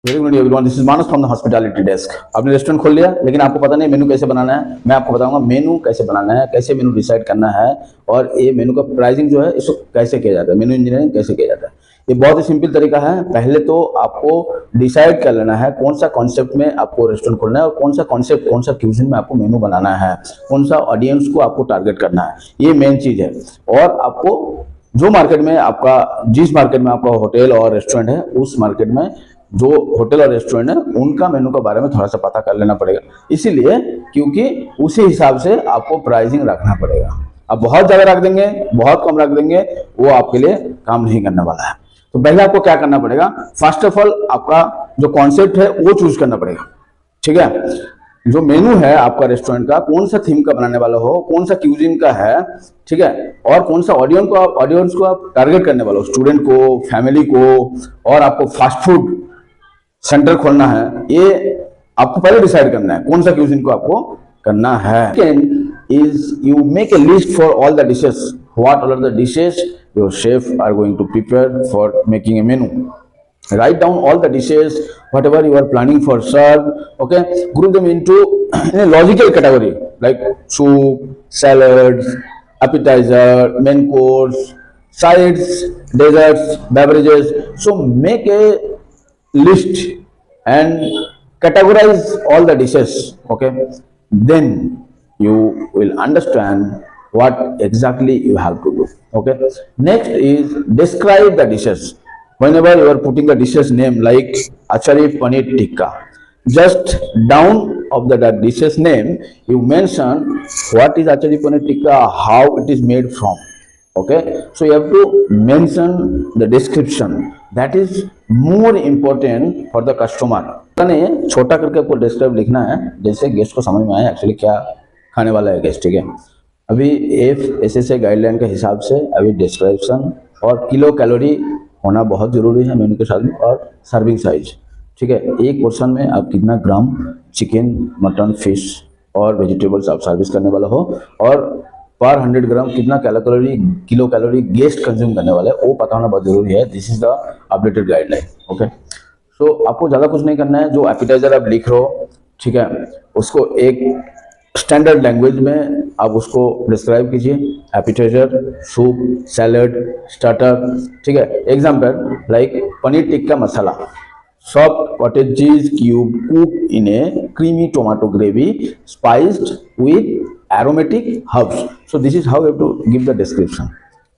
Very good everyone, this is Manas from the hospitality desk. आपने restaurant खोल लिया, लेकिन आपको पता नहीं मेनू कैसे बनाना है। मैं आपको बताऊंगा मेनू कैसे बनाना है, कैसे मेनू डिसाइड करना है, और ये मेनू का प्राइसिंग जो है इसको कैसे किया जाता है, मेनू इंजीनियरिंग कैसे किया जाता है। ये बहुत ही सिंपल तरीका है। पहले तो आपको डिसाइड कर लेना है कौन सा कॉन्सेप्ट में आपको रेस्टोरेंट खोलना है और कौन सा कॉन्सेप्ट, कौन सा क्यूजिन में आपको मेनू बनाना है, कौन सा ऑडियंस को आपको टारगेट करना है। ये मेन चीज है। और आपको जो मार्केट में आपका, जिस मार्केट में आपका होटल और रेस्टोरेंट है, उस मार्केट में जो होटल और रेस्टोरेंट है उनका मेनू के बारे में थोड़ा सा पता कर लेना पड़ेगा। इसीलिए क्योंकि उसी हिसाब से आपको प्राइसिंग रखना पड़ेगा। अब बहुत ज्यादा रख देंगे, बहुत कम रख देंगे, वो आपके लिए काम नहीं करने वाला है। तो पहले आपको क्या करना पड़ेगा, फर्स्ट ऑफ ऑल आपका जो कॉन्सेप्ट है वो चूज करना पड़ेगा। ठीक है, जो मेनू है आपका रेस्टोरेंट का, कौन सा थीम का बनाने वाला हो, कौन सा क्यूजिन का है, ठीक है, और कौन सा ऑडियंस को आप टारगेट करने वाले हो, स्टूडेंट को, फैमिली को, और आपको फास्ट फूड सेंटर खोलना है, ये आपको पहले डिसाइड करना है कौन सा क्यूजिन को आपको करना है। Second is you make a list for all the dishes, what are the dishes your chef are going to prepare for making a menu. Write down all the dishes, whatever you are planning for serve. Okay, group them into in a logical category like soup, salads, appetizer, main course, sides, desserts, beverages. So make a list and categorize all the dishes. Okay, then you will understand what exactly you have to do. Okay, next is describe the dishes. Whenever you are putting the dishes name like Achari Paneer Tikka, just down of the dishes name you mention what is Achari Paneer Tikka, how it is made from. Okay, so you have to mention the description. That is more important for the customer. ने छोटा करके आपको describe लिखना है, जैसे guest को समझ में आए एक्चुअली क्या खाने वाला है गेस्ट। ठीक है, अभी FSSAI गाइडलाइन के हिसाब से अभी डिस्क्रिप्शन और किलो कैलोरी होना बहुत जरूरी है मेनू के साथ में, और सर्विंग साइज। ठीक है, एक पोर्शन में आप कितना ग्राम चिकन, मटन, फिश और वेजिटेबल्स आप सर्विस करने वाला हो, और पर 100 ग्राम कितना किलो कैलोरी गेस्ट कंज्यूम करने वाला है, वो पता होना बहुत जरूरी है। This is the updated guideline. Okay, so आपको ज़्यादा कुछ नहीं करना है। जो एपिटाइजर आप लिख रहे हो, ठीक है, उसको एक स्टैंडर्ड लैंग्वेज में आप उसको डिस्क्राइब कीजिए। Appetiser, soup, salad, starter. ठीक है, example like paneer tikka masala, soft cottage cheese cube cook in a creamy tomato gravy spiced with aromatic herbs. So this is how you have to give the description.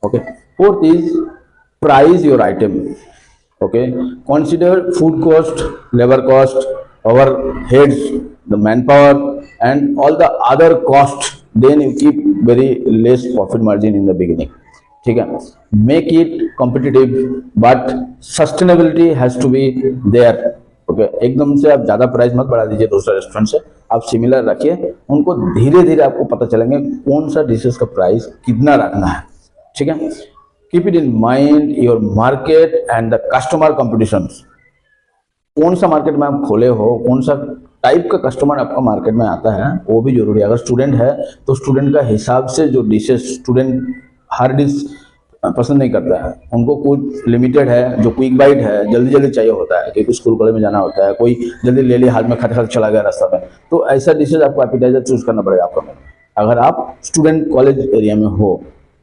Okay, fourth is price your item. Okay, consider food cost, labor cost, overheads, the manpower and all the other costs. Then you keep very less profit margin in the beginning. ठीक है, make it competitive but sustainability has to be there. Okay, एकदम से आप ज्यादा price मत बढ़ा दीजिए दूसरे रेस्टोरेंट से, आप सिमिलर रखिए। उनको धीरे धीरे आपको पता चलेंगे कौन सा डिशेस का प्राइस कितना रखना है। ठीक है, keep it in mind your market and the customer competition. कौन सा मार्केट में आप खोले हो, कौन सा टाइप का कस्टमर आपका मार्केट में आता है, वो भी जरूरी है। अगर स्टूडेंट है तो स्टूडेंट का हिसाब से जो डिशेस, स्टूडेंट हर डिश पसंद नहीं करता है, उनको कुछ लिमिटेड है, जो क्विक बाइट है, जल्दी जल्दी चाहिए होता है, क्योंकि स्कूल कॉलेज में जाना होता है, कोई जल्दी ले लिया, हाथ में खाते खाते चला गया रास्ता में, तो ऐसा डिशेज आपको एपिटाइजर चूज करना पड़ेगा आपका मेनू, अगर आप स्टूडेंट कॉलेज एरिया में हो।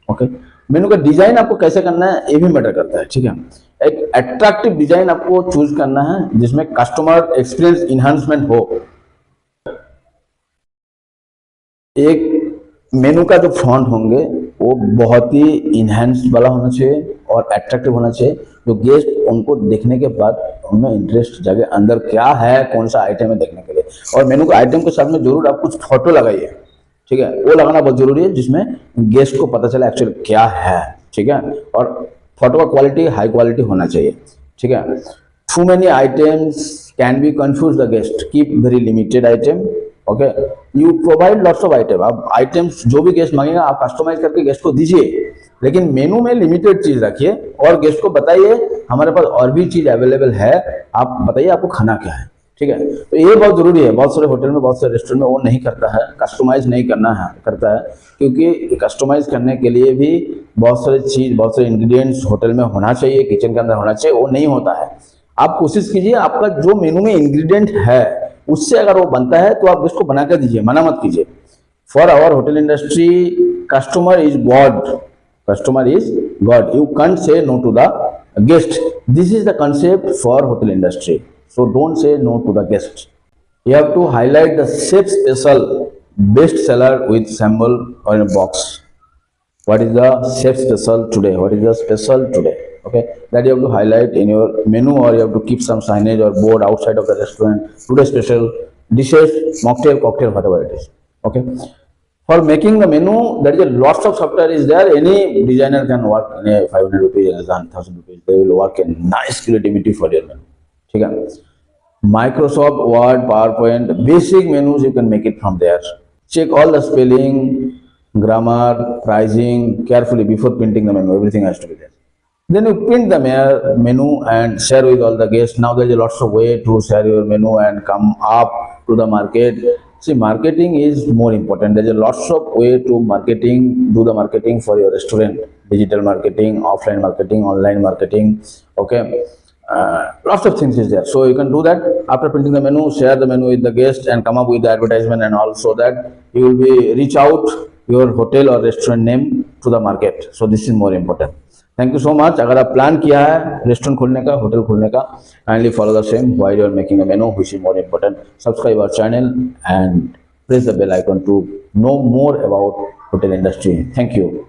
ओके, मेनू का डिजाइन आपको कैसे करना है ये भी मैटर करता है। ठीक है, एक अट्रैक्टिव डिजाइन आपको चूज करना है जिसमें कस्टमर एक्सपीरियंस इनहांसमेंट हो। एक मेनू का जो फ्रंट होंगे वो बहुत ही इनहेंस वाला होना चाहिए और अट्रैक्टिव होना चाहिए, जो गेस्ट उनको देखने के बाद उनमें इंटरेस्ट जागे अंदर क्या है, कौन सा आइटम है देखने के लिए। और मेनू का आइटम के साथ में जरूर आप कुछ फोटो लगाइए। ठीक है, वो लगाना बहुत जरूरी है जिसमें गेस्ट को पता चले एक्चुअली क्या है। ठीक है, और फोटो का क्वालिटी हाई क्वालिटी होना चाहिए। ठीक है, too many items can be confuse the guest, keep very limited item. Okay, you provide lots of item, आप आइटम्स जो भी गेस्ट मांगेगा आप कस्टमाइज करके गेस्ट को दीजिए, लेकिन मेनू में लिमिटेड चीज रखिए और गेस्ट को बताइए हमारे पास और भी चीज अवेलेबल है, आप बताइए आपको खाना क्या है। ठीक है, तो ये बहुत जरूरी है। बहुत सारे होटल में, बहुत सारे रेस्टोरेंट में वो नहीं करता है, कस्टमाइज नहीं करता है, क्योंकि कस्टमाइज करने के लिए भी बहुत सारी चीज, बहुत सारे इंग्रेडिएंट्स होटल में होना चाहिए, किचन के अंदर होना चाहिए, वो नहीं होता है। आप कोशिश कीजिए आपका जो मेनू में इंग्रेडिएंट है उससे अगर वो बनता है तो आप उसको बना कर दीजिए, मना मत कीजिए। For our hotel industry customer is God, customer is God, you can't say no to the guest. This is the concept for hotel industry, so don't say no to the guest. You have to highlight the chef special best seller with symbol or in a box. What is the chef special today, what is the special today, okay, that you have to highlight in your menu, or you have to keep some signage or board outside of the restaurant, today special dishes, mocktail, cocktail, whatever it is, okay. For making the menu, there is a lots of software is there. Any designer can work in a 500 rupees and 1000 rupees, they will work in nice creativity for your menu, ठीक है। Microsoft Word, PowerPoint, basic menus you can make it from there. Check all the spelling, grammar, pricing carefully before printing the menu. Everything has to be there. Then you print the menu and share with all the guests. Now there is lots of way to share your menu and come up to the market. See, marketing is more important. There is lots of way to marketing, do the marketing for your restaurant. Digital marketing, offline marketing, online marketing. Okay. Lots of things is there, so you can do that. After printing the menu, share the menu with the guest and come up with the advertisement, and also that you will be reach out your hotel or restaurant name to the market. So this is more important. Thank you so much. अगर आप plan किया है restaurant खोलने का, hotel खोलने का, kindly follow the same while you are making a menu, which is more important. Subscribe our channel and press the bell icon to know more about hotel industry. Thank you.